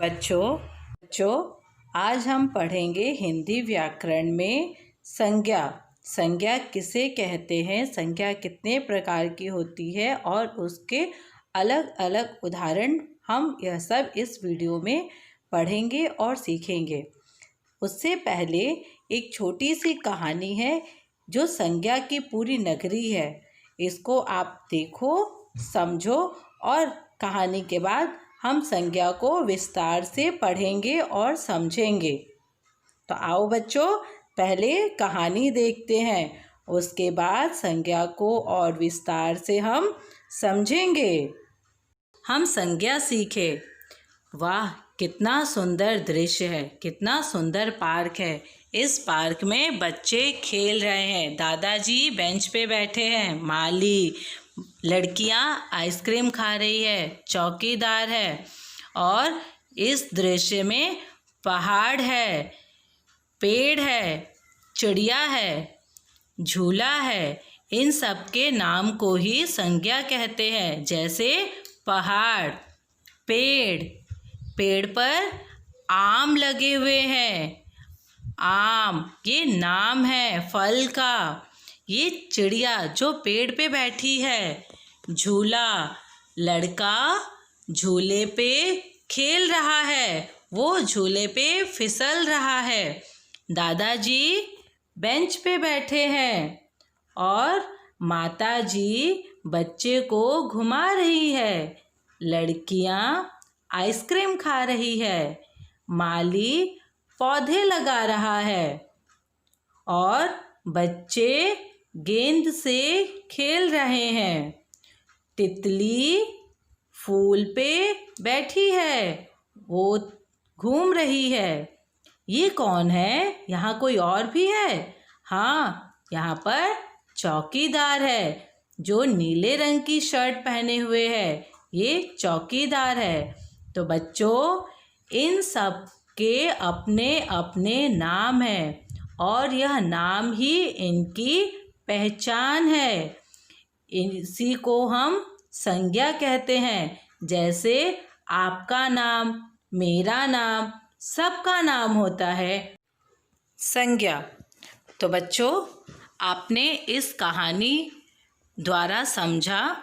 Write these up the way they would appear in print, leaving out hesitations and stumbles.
बच्चों आज हम पढ़ेंगे हिंदी व्याकरण में संज्ञा। संज्ञा किसे कहते हैं, संज्ञा कितने प्रकार की होती है और उसके अलग अलग उदाहरण हम यह सब इस वीडियो में पढ़ेंगे और सीखेंगे। उससे पहले एक छोटी सी कहानी है जो संज्ञा की पूरी नगरी है। इसको आप देखो, समझो और कहानी के बाद हम संज्ञा को विस्तार से पढ़ेंगे और समझेंगे। तो आओ बच्चों, पहले कहानी देखते हैं, उसके बाद संज्ञा को और विस्तार से हम समझेंगे। हम संज्ञा सीखे। वाह, कितना सुंदर दृश्य है, कितना सुंदर पार्क है। इस पार्क में बच्चे खेल रहे हैं। दादाजी बेंच पे बैठे हैं, माली लड़कियां आइसक्रीम खा रही है, चौकीदार है और इस दृश्य में पहाड़ है, पेड़ है, चिड़िया है, झूला है। इन सब के नाम को ही संज्ञा कहते हैं। जैसे पहाड़, पेड़, पेड़ पर आम लगे हुए हैं, आम ये नाम है फल का। ये चिड़िया जो पेड़ पे बैठी है, झूला, लड़का झूले पे खेल रहा है, वो झूले पे फिसल रहा है। दादाजी बेंच पे बैठे हैं और माताजी बच्चे को घुमा रही है। लड़कियां आइसक्रीम खा रही है, माली पौधे लगा रहा है और बच्चे गेंद से खेल रहे हैं। तितली फूल पे बैठी है, वो घूम रही है। ये कौन है? यहाँ कोई और भी है? हाँ, यहाँ पर चौकीदार है जो नीले रंग की शर्ट पहने हुए है। ये चौकीदार है। तो बच्चों, इन सब के अपने अपने नाम हैं और यह नाम ही इनकी पहचान है। इसी को हम संज्ञा कहते हैं। जैसे आपका नाम, मेरा नाम, सबका नाम होता है संज्ञा। तो बच्चों, आपने इस कहानी द्वारा समझा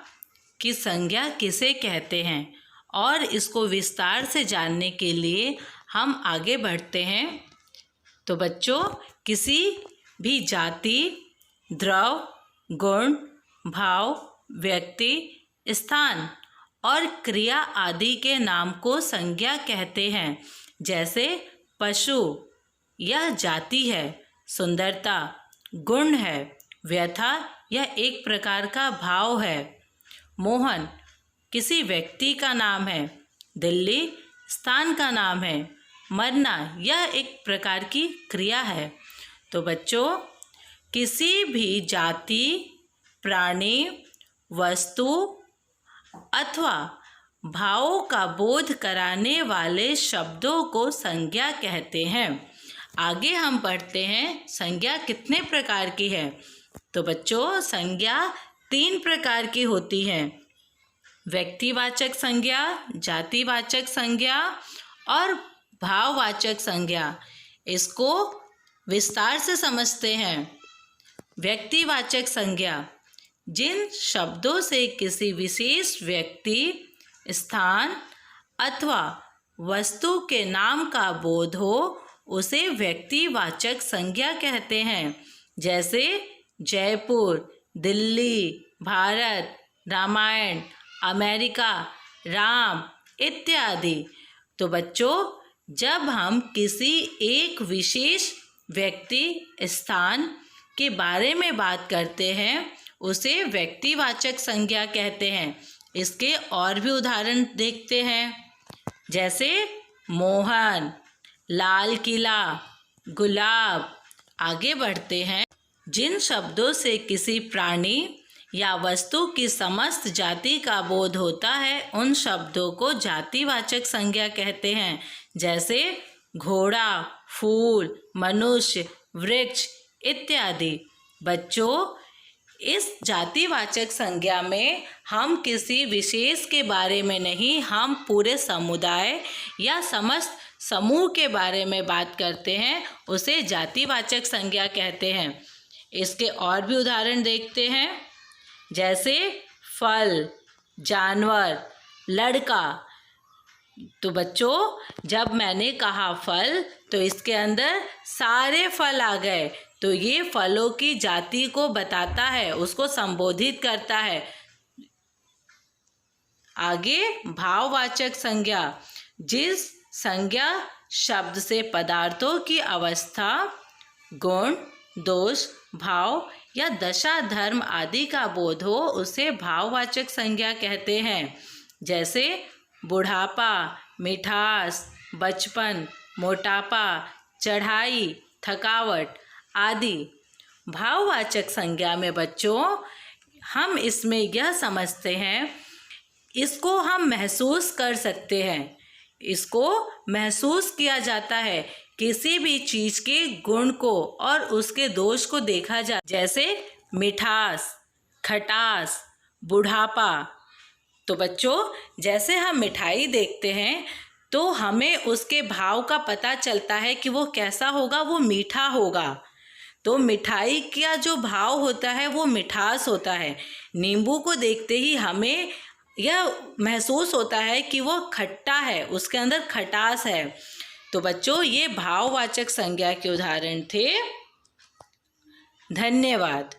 कि संज्ञा किसे कहते हैं और इसको विस्तार से जानने के लिए हम आगे बढ़ते हैं। तो बच्चों, किसी भी जाति, द्रव, गुण, भाव, व्यक्ति, स्थान और क्रिया आदि के नाम को संज्ञा कहते हैं। जैसे पशु, यह जाति है, सुंदरता गुण है, व्यथा यह एक प्रकार का भाव है, मोहन किसी व्यक्ति का नाम है, दिल्ली स्थान का नाम है, मरना यह एक प्रकार की क्रिया है। तो बच्चों, किसी भी जाति, प्राणी, वस्तु अथवा भावों का बोध कराने वाले शब्दों को संज्ञा कहते हैं। आगे हम पढ़ते हैं संज्ञा कितने प्रकार की है। तो बच्चों, संज्ञा 3 प्रकार की होती है। व्यक्तिवाचक संज्ञा, जातिवाचक संज्ञा और भाववाचक संज्ञा। इसको विस्तार से समझते हैं। व्यक्तिवाचक संज्ञा, जिन शब्दों से किसी विशेष व्यक्ति, स्थान अथवा वस्तु के नाम का बोध हो, उसे व्यक्तिवाचक संज्ञा कहते हैं। जैसे जयपुर, दिल्ली, भारत, रामायण, अमेरिका, राम इत्यादि। तो बच्चों, जब हम किसी एक विशेष व्यक्ति, स्थान के बारे में बात करते हैं, उसे व्यक्तिवाचक संज्ञा कहते हैं। इसके और भी उदाहरण देखते हैं। जैसे मोहन, लाल किला, गुलाब। आगे बढ़ते हैं। जिन शब्दों से किसी प्राणी या वस्तु की समस्त जाति का बोध होता है, उन शब्दों को जातिवाचक संज्ञा कहते हैं। जैसे घोड़ा, फूल, मनुष्य, वृक्ष इत्यादि। बच्चों, इस जातिवाचक संज्ञा में हम किसी विशेष के बारे में नहीं, हम पूरे समुदाय या समस्त समूह के बारे में बात करते हैं, उसे जातिवाचक संज्ञा कहते हैं। इसके और भी उदाहरण देखते हैं, जैसे फल, जानवर, लड़का। तो बच्चों, जब मैंने कहा फल तो इसके अंदर सारे फल आ गए, तो ये फलों की जाति को बताता है, उसको संबोधित करता है। आगे भाववाचक संज्ञा, जिस संज्ञा शब्द से पदार्थों की अवस्था, गुण, दोष, भाव या दशा, धर्म आदि का बोध हो, उसे भाववाचक संज्ञा कहते हैं। जैसे बुढ़ापा, मिठास, बचपन, मोटापा, चढ़ाई, थकावट आदि। भाववाचक संज्ञा में बच्चों हम इसमें यह समझते हैं, इसको हम महसूस कर सकते हैं, इसको महसूस किया जाता है, किसी भी चीज़ के गुण को और उसके दोष को देखा जाए। जैसे मिठास, खटास, बुढ़ापा। तो बच्चों, जैसे हम मिठाई देखते हैं तो हमें उसके भाव का पता चलता है कि वो कैसा होगा, वो मीठा होगा। तो मिठाई का जो भाव होता है वो मिठास होता है। नींबू को देखते ही हमें यह महसूस होता है कि वो खट्टा है, उसके अंदर खटास है। तो बच्चों, ये भाववाचक संज्ञा के उदाहरण थे। धन्यवाद।